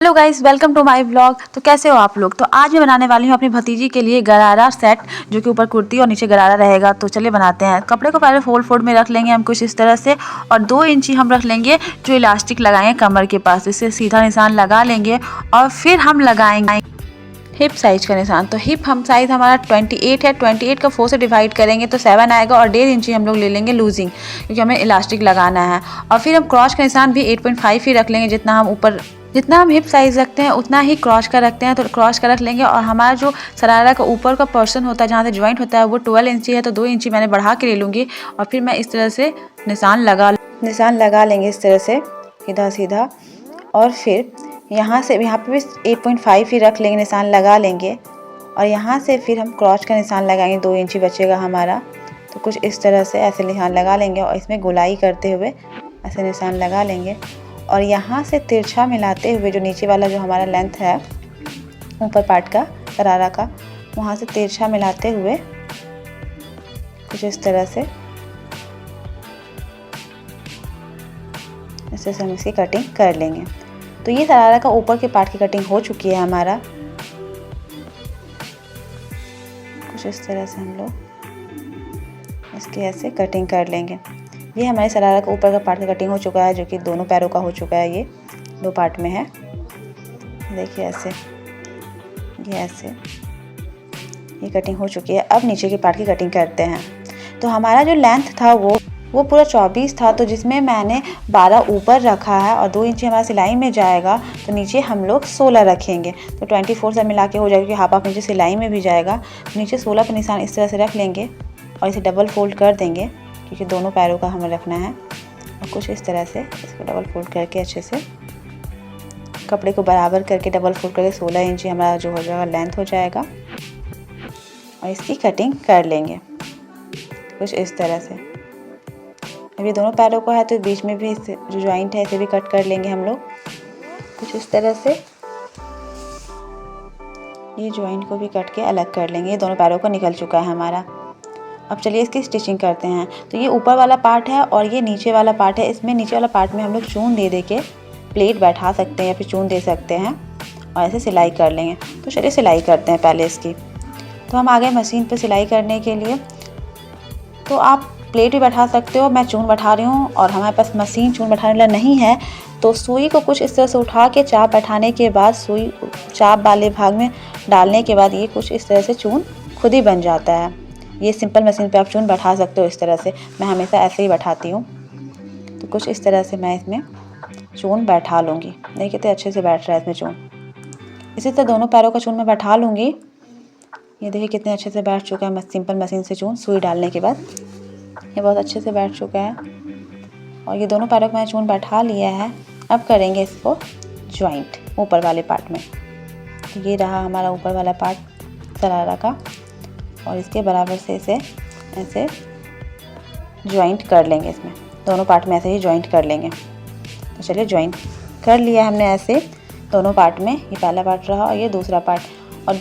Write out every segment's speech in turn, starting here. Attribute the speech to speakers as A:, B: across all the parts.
A: Hello guys, welcome to my blog. तो कैसे हो आप लोग। तो आज मैं बनाने वाली हूँ अपनी भतीजी के लिए गरारा सेट, जो कि ऊपर कुर्ती और नीचे गरारा रहेगा। तो चलिए बनाते हैं। कपड़े को पहले फोल्ड में रख लेंगे हम कुछ इस तरह से, और 2 इंची हम रख लेंगे जो इलास्टिक लगाएंगे कमर के पास। इससे सीधा निशान लगा लेंगे और फिर हम लगाएंगे हिप साइज का निशान। तो हिप हम साइज हमारा 28 है। 28 का 4 से डिवाइड करेंगे तो 7 आएगा, और 1.5 इंची हम लोग ले लेंगे लूजिंग, क्योंकि हमें इलास्टिक लगाना है। और फिर हम क्रॉस का निशान भी 8.5 ही रख लेंगे। जितना हम हिप साइज रखते हैं उतना ही क्रॉस का रखते हैं, तो क्रॉस का रख लेंगे। और हमारा जो शरारा का ऊपर का पोर्शन होता है जहाँ से ज्वाइंट होता है वो 12 इंची है, तो 2 इंची मैंने बढ़ा के ले लूँगी। और फिर मैं इस तरह से निशान लगा लेंगे इस तरह से सीधा सीधा। और फिर यहाँ पे भी 8.5 ही रख लेंगे, निशान लगा लेंगे। और यहाँ से फिर हम क्रॉस का निशान लगाएंगे, 2 इंची बचेगा हमारा। तो कुछ इस तरह से ऐसे निशान लगा लेंगे और इसमें गोलाई करते हुए ऐसे निशान लगा लेंगे। और यहाँ से तिरछा मिलाते हुए जो नीचे वाला जो हमारा लेंथ है ऊपर पार्ट का शरारा का, वहाँ से तिरछा मिलाते हुए कुछ इस तरह से हम इसकी कटिंग कर लेंगे। तो ये शरारा का ऊपर के पार्ट की कटिंग हो चुकी है हमारा। कुछ इस तरह से हम लोग इसकी ऐसे कटिंग कर लेंगे। ये हमारे शरारा का ऊपर का पार्ट का कटिंग हो चुका है, जो कि दोनों पैरों का हो चुका है। ये 2 पार्ट में है। देखिए ऐसे ये कटिंग हो चुकी है। अब नीचे के पार्ट की कटिंग करते हैं। तो हमारा जो लेंथ था वो पूरा 24 था, तो जिसमें मैंने 12 ऊपर रखा है और 2 इंची हमारा सिलाई में जाएगा। तो नीचे हम लोग 16 रखेंगे, तो 24 से मिला के हो जाएगा, क्योंकि हाफ नीचे सिलाई में भी जाएगा। नीचे 16 का निशान इस तरह से रख लेंगे और इसे डबल फोल्ड कर देंगे, क्योंकि दोनों पैरों का हमें रखना है। और कुछ इस तरह से इसको डबल फोल्ड करके अच्छे से कपड़े को बराबर करके डबल फोल्ड करके 16 इंची हमारा जो हो जाएगा लेंथ हो जाएगा। और इसकी कटिंग कर लेंगे कुछ इस तरह से। अभी दोनों पैरों को है तो बीच में भी जो जॉइंट है इसे भी कट कर लेंगे हम लोग कुछ इस तरह से। ये जॉइंट को भी कट के अलग कर लेंगे। ये दोनों पैरों को निकल चुका है हमारा। अब चलिए इसकी स्टिचिंग करते हैं। तो ये ऊपर वाला पार्ट है और ये नीचे वाला पार्ट है। इसमें नीचे वाला पार्ट में हम लोग चून दे के प्लेट बैठा सकते हैं या फिर चून दे सकते हैं और ऐसे सिलाई कर लेंगे। तो चलिए सिलाई करते हैं पहले इसकी। तो हम आ गए मशीन पे सिलाई करने के लिए। तो आप प्लेट भी बैठा सकते हो, मैं चून बैठा रही हूँ। और हमारे पास मशीन चून बैठाने वाला नहीं है, तो सुई को कुछ इस तरह से उठा के चाप बैठाने के बाद सुई चाप वाले भाग में डालने के बाद ये कुछ इस तरह से चून खुद ही बन जाता है। ये सिंपल मशीन पे आप चून बैठा सकते हो इस तरह से। मैं हमेशा ऐसे ही बैठाती हूँ। तो कुछ इस तरह से मैं इसमें चून बैठा लूँगी। देखिए कितने अच्छे से बैठ रहा है इसमें चून। इसी तरह दोनों पैरों का चून मैं बैठा लूँगी। ये देखिए कितने अच्छे से बैठ चुका है सिंपल मशीन से चून सुई डालने के बाद। ये बहुत अच्छे से बैठ चुका है। और ये दोनों पैरों को मैंने चून बैठा लिया है। अब करेंगे इसको जॉइंट ऊपर वाले पार्ट में। तो ये रहा हमारा ऊपर वाला पार्ट शरारा का, और इसके बराबर से इसे ऐसे जॉइंट कर लेंगे। इसमें दोनों पार्ट में ऐसे ही जॉइंट कर लेंगे। तो चलिए जॉइंट कर लिया हमने ऐसे दोनों पार्ट में। ये पहला पार्ट रहा और ये दूसरा पार्ट। और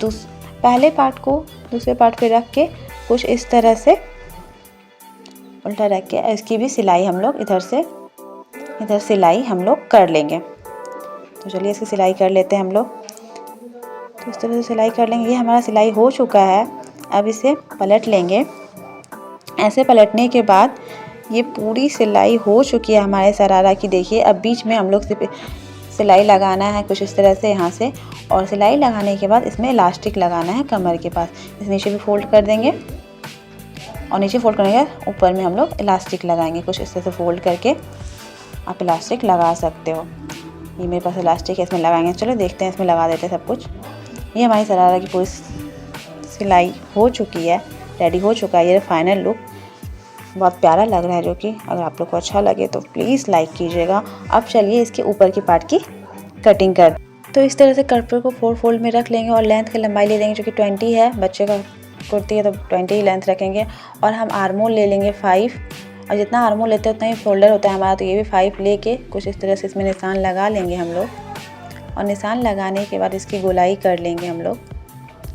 A: पहले पार्ट को दूसरे पार्ट पे रख के कुछ इस तरह से उल्टा रख के इसकी भी सिलाई हम लोग इधर सिलाई हम लोग कर लेंगे। तो चलिए इसकी सिलाई कर लेते हैं हम लोग। तो इस तरह से सिलाई कर लेंगे। ये हमारा सिलाई हो चुका है। अब इसे पलट लेंगे। ऐसे पलटने के बाद ये पूरी सिलाई हो चुकी है हमारे शरारा की। देखिए अब बीच में हम लोग सिलाई लगाना है कुछ इस तरह से यहाँ से। और सिलाई लगाने के बाद इसमें इलास्टिक लगाना है कमर के पास। इस नीचे भी फोल्ड कर देंगे और नीचे फोल्ड करने के बाद ऊपर में हम लोग इलास्टिक लगाएंगे। कुछ इस तरह से फोल्ड करके आप इलास्टिक लगा सकते हो। ये मेरे पास इलास्टिक है, इसमें लगाएंगे। चलो देखते हैं, इसमें लगा देते हैं सब कुछ। ये हमारी शरारा की पूरी सिलाई हो चुकी है, रेडी हो चुका है। ये फाइनल लुक बहुत प्यारा लग रहा है, जो कि अगर आप लोग को अच्छा लगे तो प्लीज़ लाइक कीजिएगा। अब चलिए इसके ऊपर की पार्ट की कटिंग कर। तो इस तरह से कपड़े को 4 फोल्ड में रख लेंगे और लेंथ की लंबाई ले लेंगे, जो कि 20 है। बच्चे का कुर्ती है तो 20 ही लेंथ रखेंगे। और हम आर्मोल ले लेंगे 5। और जितना आर्मोल लेते हैं उतना ही फोल्डर होता है हमारा। तो ये भी 5 लेके कुछ इस तरह से इसमें निशान लगा लेंगे हम लोग। और निशान लगाने के बाद इसकी गोलाई कर लेंगे हम लोग।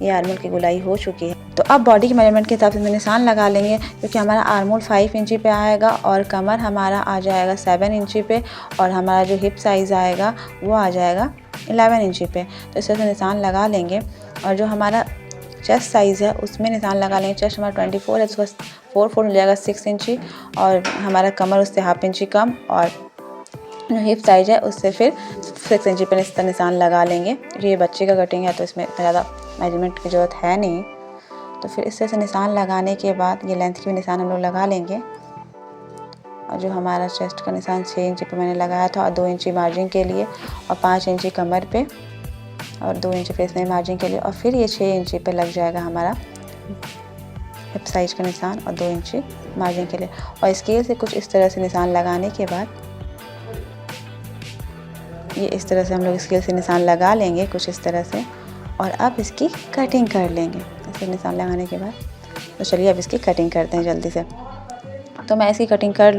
A: ये आर्मोल की गोलाई हो चुकी है। तो अब बॉडी के मेजरमेंट के हिसाब से निशान लगा लेंगे, क्योंकि हमारा आर्मोल 5 इंची पे आएगा और कमर हमारा आ जाएगा 7 इंची पे। और हमारा जो हिप साइज़ आएगा वो आ जाएगा 11 इंची पे। तो इस तरह से निशान लगा लेंगे और जो हमारा चेस्ट साइज़ है उसमें निशान लगा लेंगे। चेस्ट हमारा 24 है तो उसका 4 4 मिल जाएगा 6 इंची और हमारा कमर उससे हाफ इंची कम और जो हिप साइज है उससे फिर 6 इंची पे इस तरह निशान लगा लेंगे। ये बच्चे का कटिंग है तो इसमें ज़्यादा मेजरमेंट की ज़रूरत है नहीं। तो फिर इस तरह से निशान लगाने के बाद ये लेंथ की भी निशान हम लोग लगा लेंगे और जो हमारा चेस्ट का निशान 6 इंची पे मैंने लगाया था और 2 इंची मार्जिन के लिए और 5 इंची कमर पे और 2 इंची फेस में मार्जिन के लिए और फिर ये 6 इंची पे लग जाएगा हमारा हिप साइज का निशान और 2 इंची मार्जिन के लिए। और स्केल से कुछ इस तरह से निशान लगाने के बाद ये इस तरह से हम लोग स्केल से निशान लगा लेंगे कुछ इस तरह से और अब इसकी कटिंग कर लेंगे। ऐसे निशान लगाने के बाद तो चलिए अब इसकी कटिंग करते हैं जल्दी से। तो मैं इसकी कटिंग कर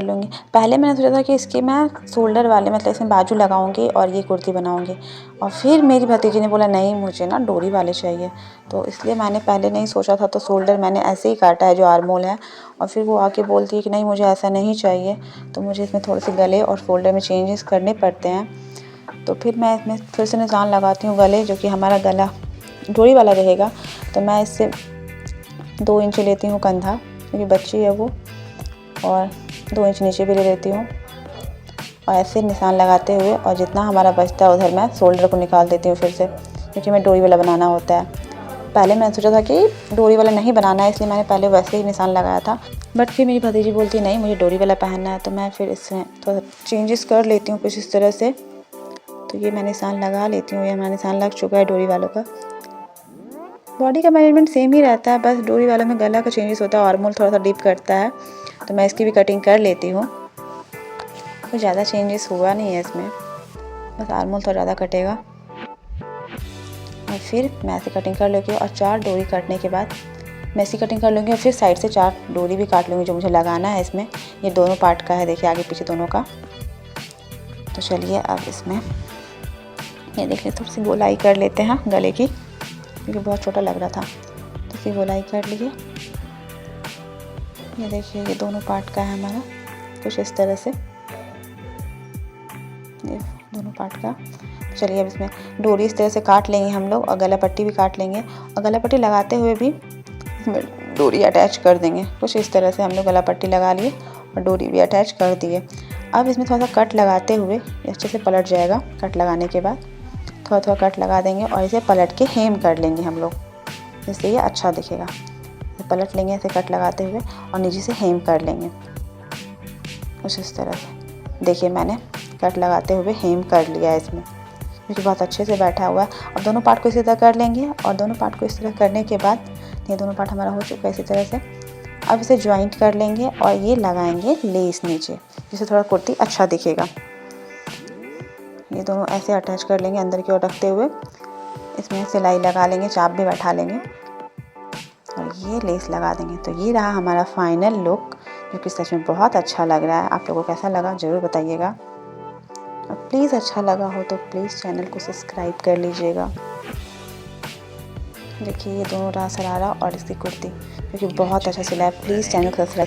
A: लूँगी पहले मैंने सोचा था कि इसके मैं शोल्डर वाले मतलब इसमें बाजू लगाऊंगी और ये कुर्ती बनाऊंगी और फिर मेरी भतीजी ने बोला नहीं मुझे ना डोरी वाले चाहिए। तो इसलिए मैंने पहले नहीं सोचा था तो शोल्डर मैंने ऐसे ही काटा है जो आर्म होल है और फिर वो आके बोलती है कि नहीं मुझे ऐसा नहीं चाहिए। तो मुझे इसमें थोड़े से गले और शोल्डर में चेंजेस करने पड़ते हैं। तो फिर मैं इसमें फिर से निशान लगाती हूँ गले जो कि हमारा गला डोरी वाला रहेगा। तो मैं इससे 2 इंच लेती हूँ कंधा क्योंकि बच्ची है वो और 2 इंच नीचे भी ले लेती हूँ और ऐसे निशान लगाते हुए और जितना हमारा बचता है उधर मैं शोल्डर को निकाल देती हूँ फिर से क्योंकि मैं डोरी वाला बनाना होता है। पहले मैंने सोचा था कि डोरी वाला नहीं बनाना है इसलिए मैंने पहले वैसे ही निशान लगाया था बट फिर मेरी भतीजी बोलती नहीं मुझे डोरी वाला पहनना है। तो मैं फिर इसमें थोड़ा चेंजेस कर लेती हूँ कुछ इस तरह से। तो ये मैं निशान लगा लेती हूँ। ये हमारा निशान लग चुका है डोरी वालों का। बॉडी का मेजरमेंट सेम ही रहता है बस डोरी वालों में गला का चेंजेस होता है आर्म होल थोड़ा सा डीप करता है। तो मैं इसकी भी कटिंग कर लेती हूँ। तो ज़्यादा चेंजेस हुआ नहीं है इसमें बस आर्म होल थोड़ा ज़्यादा कटेगा और फिर मैं ऐसे कटिंग कर लूँगी और 4 डोरी काटने के बाद मैं ऐसी कटिंग कर लूँगी और फिर साइड से 4 डोरी भी काट लूँगी जो मुझे लगाना है इसमें। ये दोनों पार्ट का है देखिए आगे पीछे दोनों का। तो चलिए अब इसमें ये देखिए थोड़ी सी गोलाई कर लेते हैं गले की क्योंकि बहुत छोटा लग रहा था तो फिर गोलाई कर लीजिए। ये देखिए ये दोनों पार्ट का है हमारा कुछ इस तरह से ये दोनों पार्ट का। चलिए अब इसमें डोरी इस तरह से काट लेंगे हम लोग और गला पट्टी भी काट लेंगे और गला पट्टी लगाते हुए भी इसमें डोरी अटैच कर देंगे कुछ इस तरह से। हम लोग गला पट्टी लगा लिए और डोरी भी अटैच कर दिए। अब इसमें थोड़ा सा कट लगाते हुए अच्छे से पलट जाएगा। कट लगाने के बाद थोड़ा थोड़ा कट लगा देंगे और इसे पलट के हेम कर लेंगे हम लोग जिससे ये अच्छा दिखेगा। पलट लेंगे ऐसे कट लगाते हुए और नीचे से हेम कर लेंगे कुछ इस तरह से। देखिए मैंने कट लगाते हुए हेम कर लिया है इसमें क्योंकि बहुत अच्छे से बैठा हुआ है। अब दोनों पार्ट को इसी तरह कर लेंगे और दोनों पार्ट को इस तरह करने के बाद ये दोनों पार्ट हमारा हो चुका है इसी तरह से। अब इसे ज्वाइंट कर लेंगे और ये लगाएंगे लेस नीचे जिससे थोड़ा कुर्ती अच्छा दिखेगा। ये दोनों ऐसे अटैच कर लेंगे अंदर की ओर रखते हुए। इसमें सिलाई लगा लेंगे चाप भी बैठा लेंगे और ये लेस लगा देंगे। तो ये रहा हमारा फाइनल लुक जो कि सच में बहुत अच्छा लग रहा है। आप लोगों को कैसा लगा ज़रूर बताइएगा और प्लीज़ अच्छा लगा हो तो प्लीज़ चैनल को सब्सक्राइब कर लीजिएगा। देखिए ये दोनों रहा शरारा और इसकी कुर्ती क्योंकि बहुत अच्छा सिला है। प्लीज़ चैनल को सब्सक्राइब